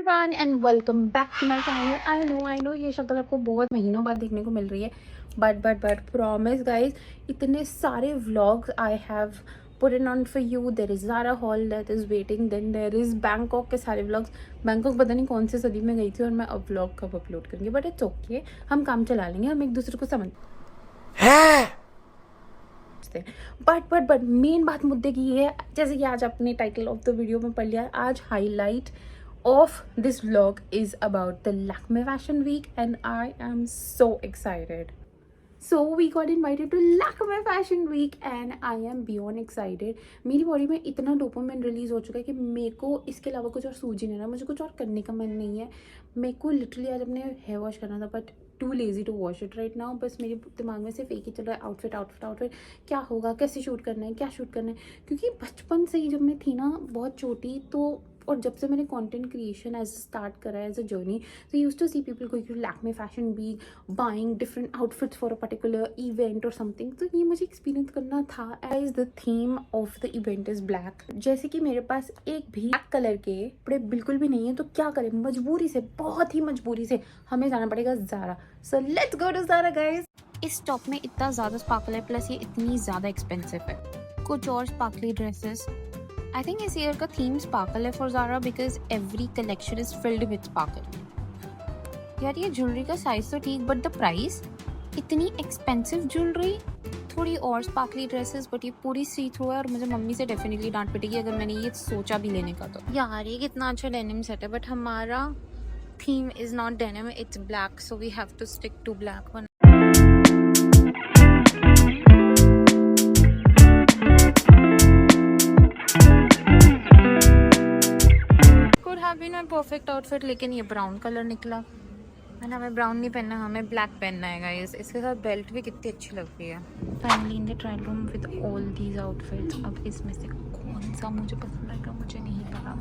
Everyone and welcome back to my channel. I know ये शक्ल आपको बहुत महीनों बाद देखने को मिल रही है, बट प्रॉमिस गाइज, इतने सारे vlogs I have put in on for you. There is Zara hall that is waiting, then there is Bangkok के सारे व्लॉग्स। बैंकॉक पता नहीं कौन सी सदी में गई थी और मैं अब व्लॉग कब अपलोड करूँगी, बट इट्स ओके, हम काम चला लेंगे, हम एक दूसरे को समझ बट मेन बात मुद्दे की ये है, जैसे कि आज अपने टाइटल ऑफ द वीडियो में पढ़ लिया, आज highlight of this vlog is about the Lakme Fashion Week and I am so excited. So we got invited to Lakme Fashion Week and I am beyond excited. मेरी body में इतना dopamine release हो चुका है कि मेरे को इसके अलावा कुछ और सूझ ही नहीं रहा, मुझे कुछ और करने का मन नहीं है। मेरे को लिटरली आज अपने हेयर वॉश करना था but too lazy to wash it right now. बस मेरे दिमाग में सिर्फ एक ही चल रहा है, आउटफिट क्या होगा, कैसे शूट करना है, क्या शूट करना है। क्योंकि बचपन से ही जब मैं थी ना बहुत छोटी, तो और जब से मैंने कंटेंट क्रिएशन एज स्टार्ट करा है एज अ जर्नी, तो use to see people going to Lakme fashion week, buying different outfits for a particular event और समथिंग। तो ये मुझे एक्सपीरियंस करना था। As the theme of the event is black, जैसे कि मेरे पास एक भी ब्लैक कलर के कपड़े बिल्कुल भी नहीं है, तो क्या करें, मजबूरी से, बहुत ही मजबूरी से हमें जाना पड़ेगा Zara. So let's go to Zara guys. इस टॉप में इतना ज़्यादा स्पार्कल है, प्लस ये इतनी ज़्यादा एक्सपेंसिव है। कुछ और स्पार्कली ड्रेसेस, आई थिंक इस ईयर का थीम स्पार्कल है for Zara because every collection is filled with sparkle. यार ये ज्वेलरी का साइज तो ठीक, बट द प्राइस, इतनी एक्सपेंसिव ज्वेलरी, थोड़ी और स्पार्कली ड्रेसेस, बट ये पूरी सी थ्रू है और मुझे मम्मी से डेफिनेटली डांट पिटेगी अगर मैंने ये सोचा भी लेने का। तो यार ये कितना अच्छा डेनिम सेट है, बट हमारा theme is not denim, it's black, so we have to stick to black. Perfect outfit, लेकिन ये ब्राउन कलर निकला है ना। हमें ब्राउन नहीं पहनना, हमें ब्लैक पहनना है गाइस। इसके साथ बेल्ट भी कितनी अच्छी लग रही है। Finally in the trial room with all these outfits. अब इसमें से कौन सा मुझे पसंद आएगा मुझे नहीं पता।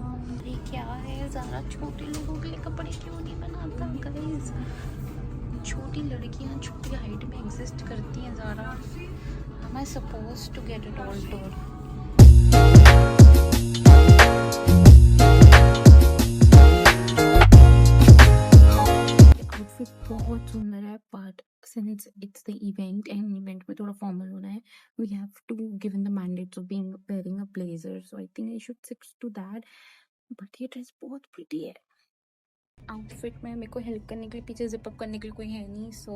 ये क्या है, ज़्यादा छोटे लोगों के लिए कपड़े क्यों नहीं बनाता गाइस? छोटी लड़कियाँ छोटी हाइट में एग्जिस्ट करती हैं ज़्यादा। I suppose to get it all towed. बहुत सुंदर है, but since it's the event and event में थोड़ा फॉर्मल होना है, we have to given the mandates of being wearing a blazer, so I think I should stick to that. But ये dress बहुत pretty है। आउटफिट में मेरे को हेल्प करने के लिए, पीछे जिप अप करने के लिए कोई है नहीं, सो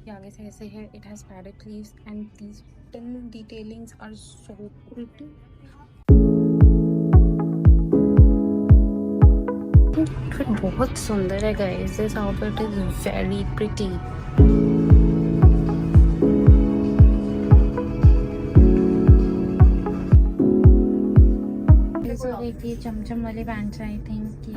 ये आगे से ऐसे है। It has padded sleeves and these tin detailings are so pretty. Outfit बहुत सुंदर है guys, this outfit is very pretty. ये चमचम वाले पैंट्स आई थिंक ये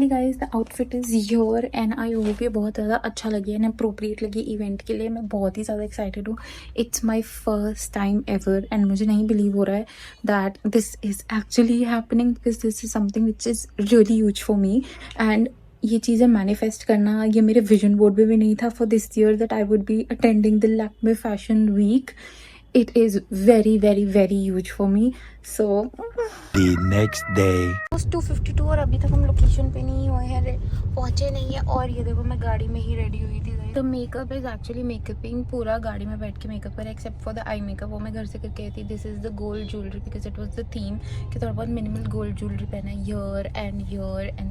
guys the outfit is your and I hope ये बहुत ज़्यादा अच्छा लगे एंड अप्रोप्रिएट लगे इवेंट के लिए। मैं बहुत ही ज़्यादा एक्साइटेड हूँ। It's my first time ever and मुझे नहीं बिलीव हो रहा है that this is actually happening, because this is something which is really huge for me. And ये चीज़ें मैनिफेस्ट करना, ये मेरे विजन बोर्ड में भी नहीं था for this year that I would be attending the Lakme fashion week. It is very huge for me. So the next day, 2:52 और अभी तक हम लोकेशन पे नहीं हुए हैं, पहुंचे नहीं है। और ये देखो मैं गाड़ी में ही रेडी हुई थी। तो मेकअप इज एक्चुअली मेकअपिंग, पूरा गाड़ी में बैठ के मेकअप करा except for the eye makeup, वो मैं घर से करके आई थी। This is the gold jewellery because it was the theme कि थोड़ा बहुत मिनिमल गोल्ड ज्वेलरी पहना है, year and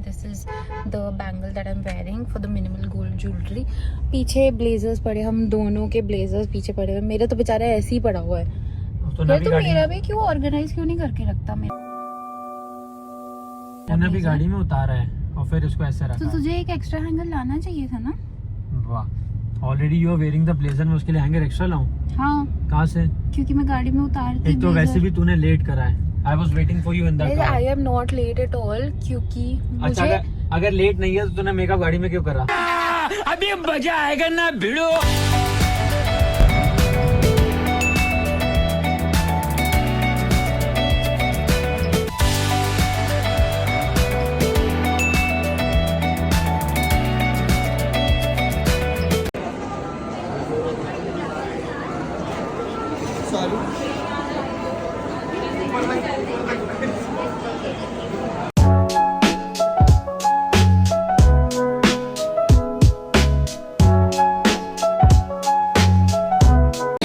this is the bangle that I am wearing for the minimal gold jewellery. पीछे ब्लेजर्स पड़े, हम दोनों के ब्लेजर्स पीछे पड़े हुए। मेरा तो बेचारा ऐसे ही पड़ा हुआ है। तो मेरा भी क्यों ऑर्गेनाइज क्यों नहीं करके रखता? मैंने भी गाड़ी में उतारा है और फिर इसको ऐसे रखा। तो तुझे एक एक्स्ट्रा हैंगर लाना चाहिए था ना। वाह, already you are wearing the blazer, मैं उसके लिए हैंगर एक्स्ट्रा लाऊं? हाँ, कहाँ से? क्योंकि मैं गाड़ी में उतारती। एक तो वैसे भी तूने लेट करा है। I was waiting for you in the car. I am not late at all, क्योंकि अच्छा अगर लेट नहीं है तो तूने मेकअप गाड़ी में क्यों करा? अभी मजा आएगा ना भिड़ो।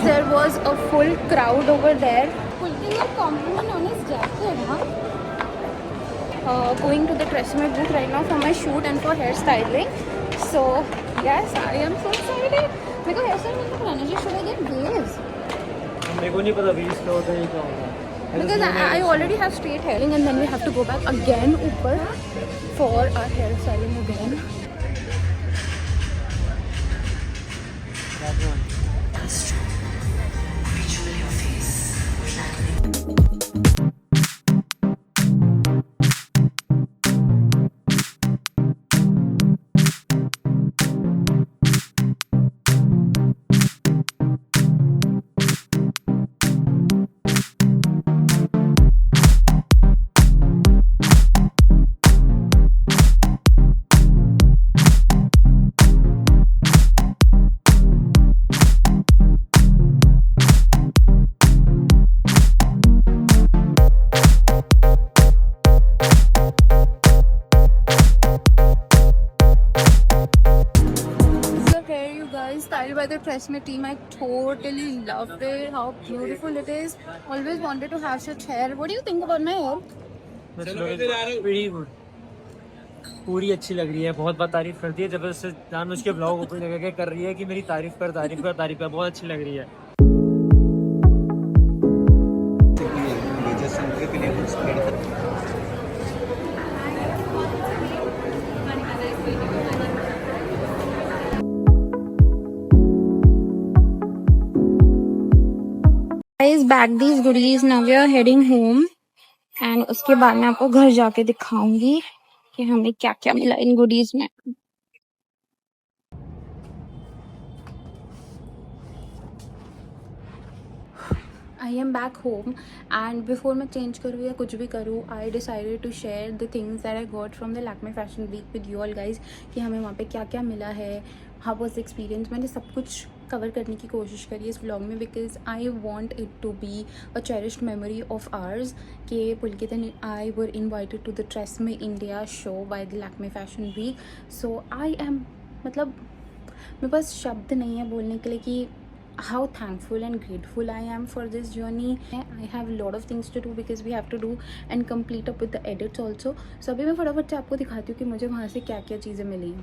There was a full crowd over there. Putting a compliment on his jacket, huh? Going to the Tresemme booth right now for my shoot and for hairstyling. So yes, I am so excited. मेरे को hairstyle नहीं कराना चाहिए. Should I get waves? मेरे को नहीं पता waves क्या होता है ये क्या होगा. Because I already have straight hair and then we have to go back again ऊपर for our hairstyling again. Styled by the Tresemme team. I totally loved it. How beautiful it is. Always wanted to have such hair. What do you think about my hair? Pretty good. पूरी अच्छी लग रही है. बहुत तारीफ करती है. जबरदस्त जानबूझ के ब्लॉग ऊपर लगा के कर रही है कि मेरी तारीफ कर. बहुत अच्छी लग रही है. Guys, back these goodies. Now we are heading home. And उसके बाद मैं आपको घर जाके दिखाऊंगी कि हमें क्या क्या मिला इन goodies में. I am back home and before मैं change करूँ या कुछ भी करूँ, I decided to share the things that I got from the Lakme Fashion Week with you all guys कि हमें वहाँ पे क्या क्या मिला है, how was the experience. मैंने सब कुछ कवर करने की कोशिश करी इस व्लॉग में because I want it to be a cherished memory of ours कि पुलकित and I were invited to the Tresemme India show by the Lakme Fashion Week. So I am मतलब मेरे पास शब्द नहीं है बोलने के लिए कि how thankful and grateful I am for this journey. I have a lot of things to do because we have to do and complete up with the edits also. So अभी मैं फटाफट से आपको दिखाती हूँ कि मुझे वहाँ से क्या क्या चीज़ें मिली.